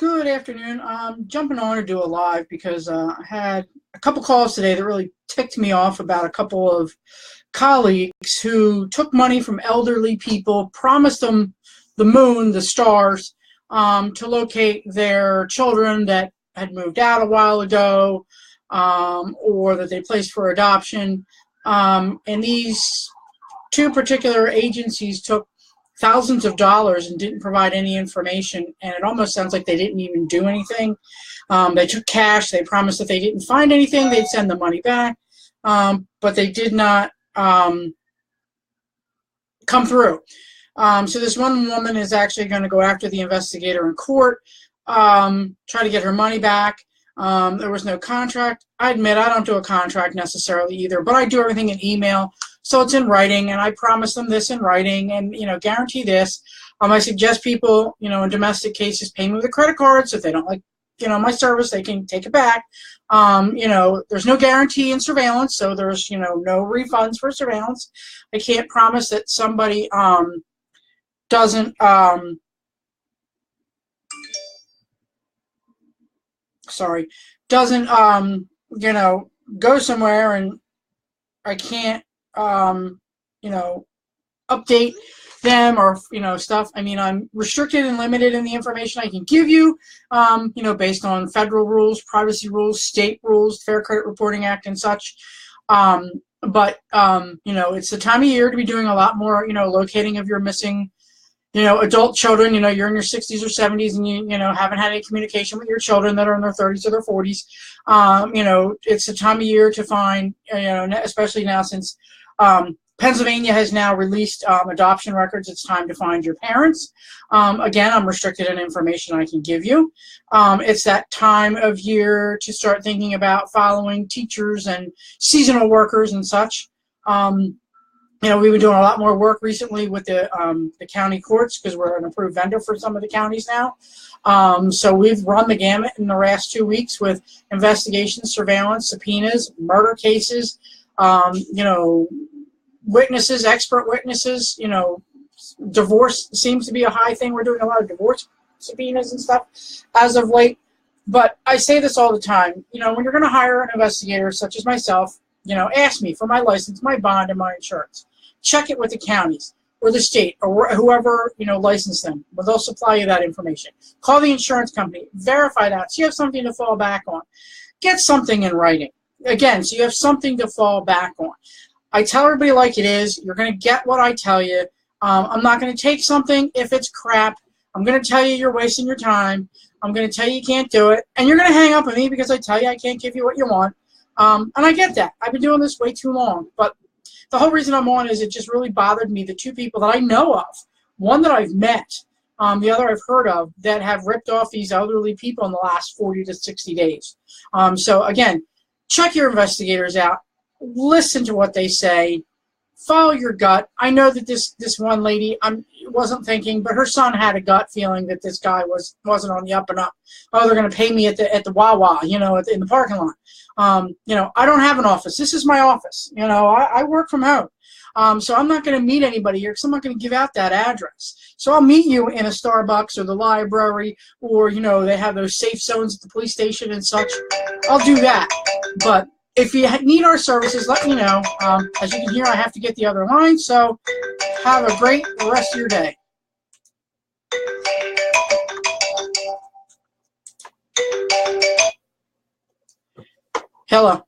Good afternoon. I'm jumping on to do a live because I had a couple calls today that really ticked me off about a couple of colleagues who took money from elderly people, promised them the moon, the stars, to locate their children that had moved out a while ago, or that they placed for adoption. And these two particular agencies took thousands of dollars and didn't provide any information, and it almost sounds like they didn't even do anything. They took cash. They promised that they didn't find anything, they'd send the money back, but they did not come through. So this one woman is actually going to go after the investigator in court, try to get her money back. There was no contract. I admit I don't do a contract necessarily either, but I do everything in email. So it's in writing, and I promise them this in writing and, guarantee this. I suggest people, in domestic cases, pay me with a credit card. So if they don't like, my service, they can take it back. There's no guarantee in surveillance, so there's, no refunds for surveillance. I can't promise that somebody doesn't, go somewhere, and I can't, update them or, stuff. I'm restricted and limited in the information I can give you, based on federal rules, privacy rules, state rules, Fair Credit Reporting Act and such. But it's the time of year to be doing a lot more, locating of your missing, adult children. You're in your 60s or 70s and you haven't had any communication with your children that are in their 30s or their 40s. It's the time of year to find, especially now since Pennsylvania has now released adoption records. It's time to find your parents. Again, I'm restricted in information I can give you. It's that time of year to start thinking about following teachers and seasonal workers and such. We've been doing a lot more work recently with the county courts because we're an approved vendor for some of the counties now. So we've run the gamut in the last 2 weeks with investigations, surveillance, subpoenas, murder cases, witnesses, expert witnesses. Divorce seems to be a high thing. We're doing a lot of divorce subpoenas and stuff as of late. But I say this all the time. When you're going to hire an investigator such as myself, ask me for my license, my bond, and my insurance. Check it with the counties or the state or whoever, licensed them. But they'll supply you that information. Call the insurance company. Verify that so you have something to fall back on. Get something in writing. Again, so you have something to fall back on. I tell everybody like it is. You're going to get what I tell you. I'm not going to take something if it's crap. I'm going to tell you you're wasting your time. I'm going to tell you you can't do it. And you're going to hang up on me because I tell you I can't give you what you want. And I get that. I've been doing this way too long. But the whole reason I'm on is it just really bothered me, the two people that I know of, one that I've met, the other I've heard of, that have ripped off these elderly people in the last 40 to 60 days. So, again, check your investigators out. Listen to what they say. Follow your gut. I know that this one lady wasn't thinking, but her son had a gut feeling that this guy wasn't on the up and up. Oh, they're going to pay me at the Wawa, in the parking lot. I don't have an office. This is my office. I work from home. So I'm not going to meet anybody here because I'm not going to give out that address. So I'll meet you in a Starbucks or the library, or they have those safe zones at the police station and such. I'll do that. But if you need our services, let me know. As you can hear, I have to get the other line, so have a great rest of your day. Hello.